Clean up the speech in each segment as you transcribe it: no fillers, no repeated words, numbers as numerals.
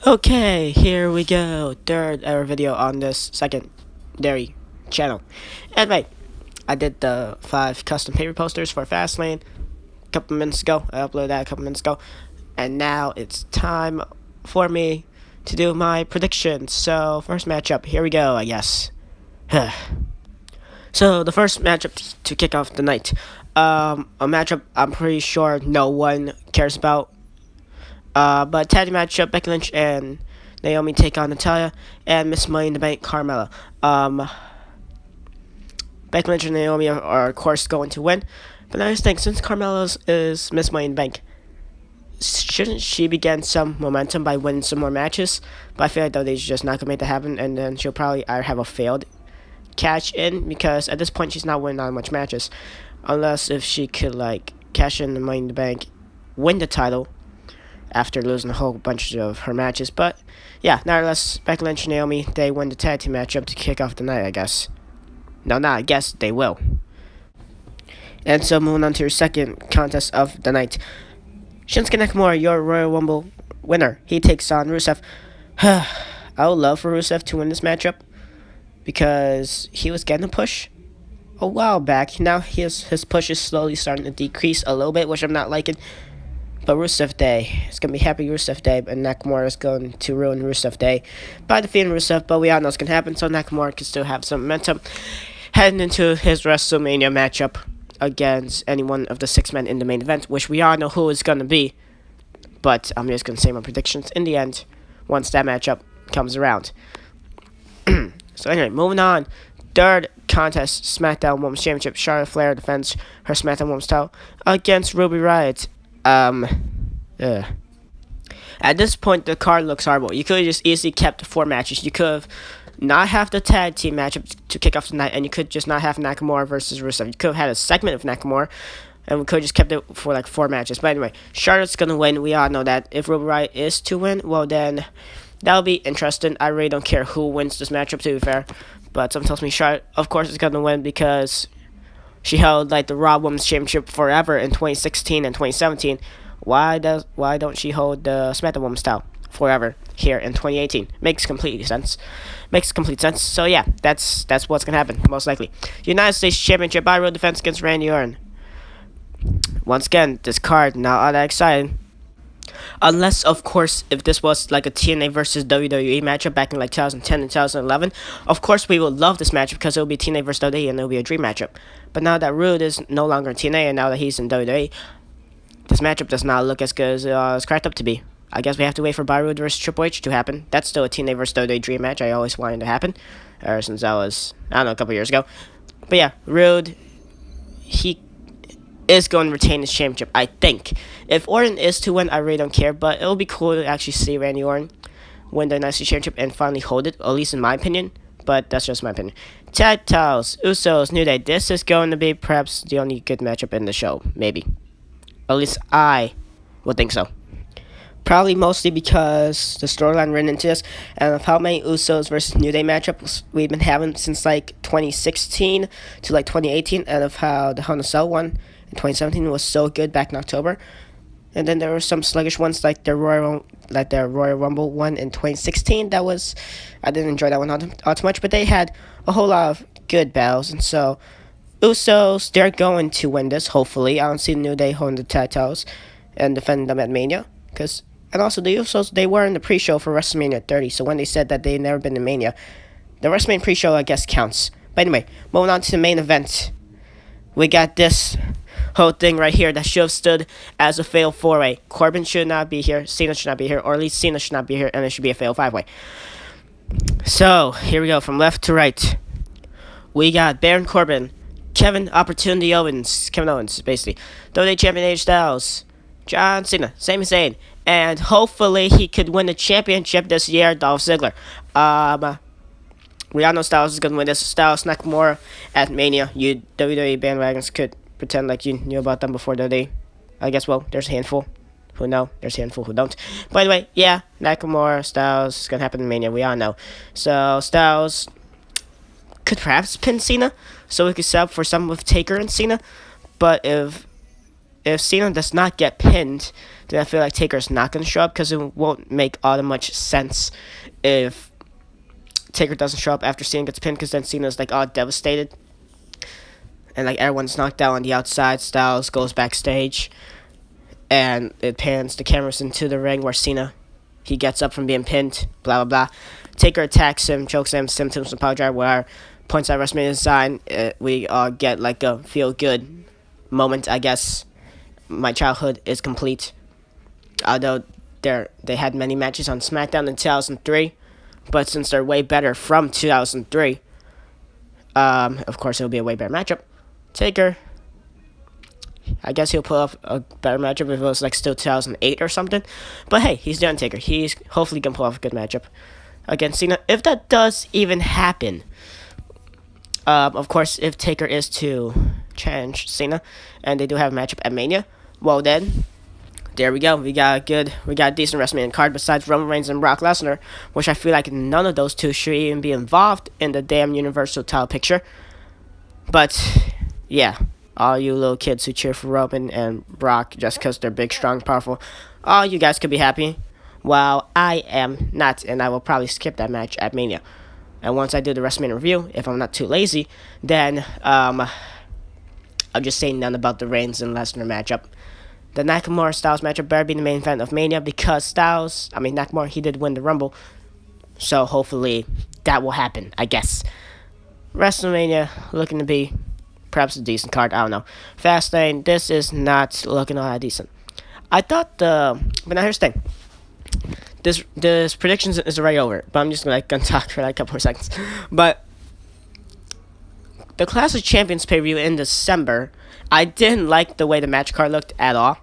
Okay, here we go. Third ever video on this secondary channel. Anyway, I did the 5 custom paper posters for Fastlane a couple minutes ago. I uploaded that a couple minutes ago. And now it's time for me to do my predictions. So, first matchup, here we go, I guess. So, the first matchup to kick off the night. A matchup I'm pretty sure no one cares about. But tag team matchup, Becky Lynch and Naomi take on Natalya and Miss Money in the Bank, Carmella. Becky Lynch and Naomi are of course going to win. But I just think since Carmella is Miss Money in the Bank, shouldn't she begin some momentum by winning some more matches? But I feel like though they're just not gonna make that happen, and then she'll probably either have a failed cash in because at this point she's not winning that much matches, unless if she could like cash in the Money in the Bank, win the title after losing a whole bunch of her matches. But yeah, nevertheless, Becky Lynch and Naomi, they win the tag team matchup to kick off the night, I guess. No, not I guess, they will. And so moving on to your second contest of the night. Shinsuke Nakamura, your Royal Rumble winner. He takes on Rusev. I would love for Rusev to win this matchup because he was getting a push a while back. Now his push is slowly starting to decrease a little bit, which I'm not liking. But Rusev Day, it's going to be Happy Rusev Day, and Nakamura is going to ruin Rusev Day by defeating Rusev, but we all know it's going to happen, so Nakamura can still have some momentum heading into his WrestleMania matchup against any one of the 6 men in the main event, which we all know who it's going to be, but I'm just going to say my predictions in the end once that matchup comes around. So anyway, moving on. Third contest, SmackDown Women's Championship. Charlotte Flair defends her SmackDown Women's title against Ruby Riott. At this point, the card looks horrible. You could have just easily kept 4 matches. You could have not have the tag team matchup to kick off the night, and you could just not have Nakamura versus Rusev. You could have had a segment of Nakamura, and we could have just kept it for like 4 matches. But anyway, Charlotte's gonna win. We all know that. If Ruby Riott is to win, well then that'll be interesting. I really don't care who wins this matchup, to be fair. But something tells me Charlotte, of course, is gonna win because she held like the Raw Women's Championship forever in 2016 and 2017. Why don't she hold the SmackDown Women's title forever here in 2018? Makes complete sense. So yeah, that's what's gonna happen most likely. United States Championship by road defense against Randy Orton. Once again, this card not all that exciting. Unless, of course, if this was like a TNA versus WWE matchup back in like 2010 and 2011, of course we would love this matchup because it will be TNA versus WWE and it will be a dream matchup. But now that Rude is no longer in TNA and now that he's in WWE, this matchup does not look as good as it's cracked up to be. I guess we have to wait for Rude versus Triple H to happen. That's still a TNA versus WWE dream match I always wanted to happen, ever since that was, I don't know, a couple years ago. But yeah, Rude, he is going to retain his championship, I think. If Orton is to win, I really don't care, but it'll be cool to actually see Randy Orton win the United States Championship and finally hold it, at least in my opinion, but that's just my opinion. Tag titles, Usos, New Day. This is going to be perhaps the only good matchup in the show, maybe. At least I would think so. Probably mostly because the storyline written into this and of how many Usos versus New Day matchups we've been having since like 2016 to like 2018, and of how the Hell in a Cell one in 2017 was so good back in October. And then there were some sluggish ones like the Royal Rumble one in 2016. I didn't enjoy that one all too much, but they had a whole lot of good battles, and so Usos, they're going to win this, hopefully. I don't see the New Day holding the tag titles and defending them at Mania. And also, the Usos, they were in the pre-show for WrestleMania 30, so when they said that they'd never been in Mania, the WrestleMania pre-show, I guess, counts. But anyway, moving on to the main event. We got this whole thing right here that should have stood as a fatal 4-way. Corbin should not be here, Cena should not be here, or at least Cena should not be here, and it should be a fatal 5-way. So, here we go, from left to right. We got Baron Corbin, Kevin Owens, basically. WWE Champion AJ Styles, John Cena, Sami Zayn, and hopefully he could win the championship this year, Dolph Ziggler. We all know Styles is going to win this. Styles, Nakamura at Mania. You WWE bandwagons could pretend like you knew about them before the I guess, well, there's a handful who know. There's a handful who don't. By the way, yeah, Nakamura, Styles, is going to happen in Mania. We all know. So, Styles could perhaps pin Cena, so we could set up for something with Taker and Cena. But if if Cena does not get pinned, then I feel like Taker's not going to show up because it won't make all that much sense if Taker doesn't show up after Cena gets pinned, because then Cena's like all devastated. And like everyone's knocked out on the outside. Styles goes backstage, and it pans the cameras into the ring where Cena, he gets up from being pinned, blah, blah, blah. Taker attacks him, chokes him, symptoms of power drive, where points at WrestleMania sign. We get like a feel-good moment, I guess. My childhood is complete. Although they had many matches on SmackDown in 2003, but since they're way better from 2003, of course it'll be a way better matchup. Taker, I guess he'll pull off a better matchup if it was like still 2008 or something. But hey, he's the Undertaker. He's hopefully gonna pull off a good matchup against Cena, if that does even happen. Of course, if Taker is to challenge Cena, and they do have a matchup at Mania, well then, there we go. We got a decent WrestleMania card besides Roman Reigns and Brock Lesnar, which I feel like none of those two should even be involved in the damn Universal title picture. But yeah, all you little kids who cheer for Roman and Brock just because they're big, strong, powerful, all you guys could be happy. While I am not, and I will probably skip that match at Mania. And once I do the WrestleMania review, if I'm not too lazy, then I'll just say none about the Reigns and Lesnar matchup. The Nakamura-Styles matchup better be the main event of Mania, because Nakamura, he did win the Rumble. So hopefully that will happen, I guess. WrestleMania looking to be perhaps a decent card, I don't know. Fastlane, this is not looking all that decent. I thought but now here's the thing. This predictions is already over, but I'm just gonna talk for like a couple more seconds. But the Clash of Champions pay-per-view in December, I didn't like the way the match card looked at all.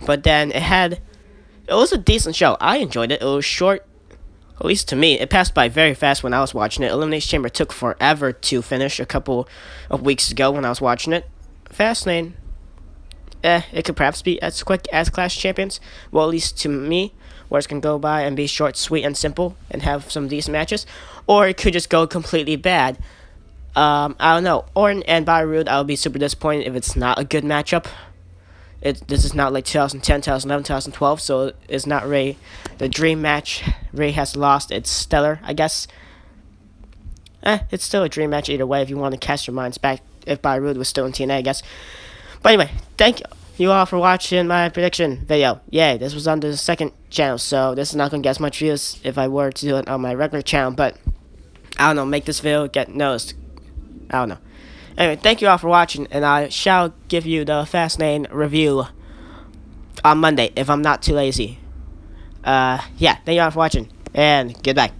But then it was a decent show. I enjoyed it. It was short, at least to me. It passed by very fast when I was watching it. Elimination Chamber took forever to finish a couple of weeks ago when I was watching it. Fastlane, it could perhaps be as quick as Clash of Champions. Well, at least to me, where it's going to go by and be short, sweet, and simple and have some decent matches. Or it could just go completely bad. I don't know. Orton and Bobby Roode, I would be super disappointed if it's not a good matchup. This is not like 2010, 2011, 2012, so it's not really the dream match. Ray has lost. It's stellar, I guess. It's still a dream match either way if you want to cast your minds back if Bobby Roode was still in TNA, I guess. But anyway, thank you all for watching my prediction video. Yay, this was on the second channel, so this is not going to get as much views if I were to do it on my regular channel, but I don't know, make this video get noticed. I don't know. Anyway, thank you all for watching, and I shall give you the Fastlane review on Monday if I'm not too lazy. Yeah, thank you all for watching, and goodbye.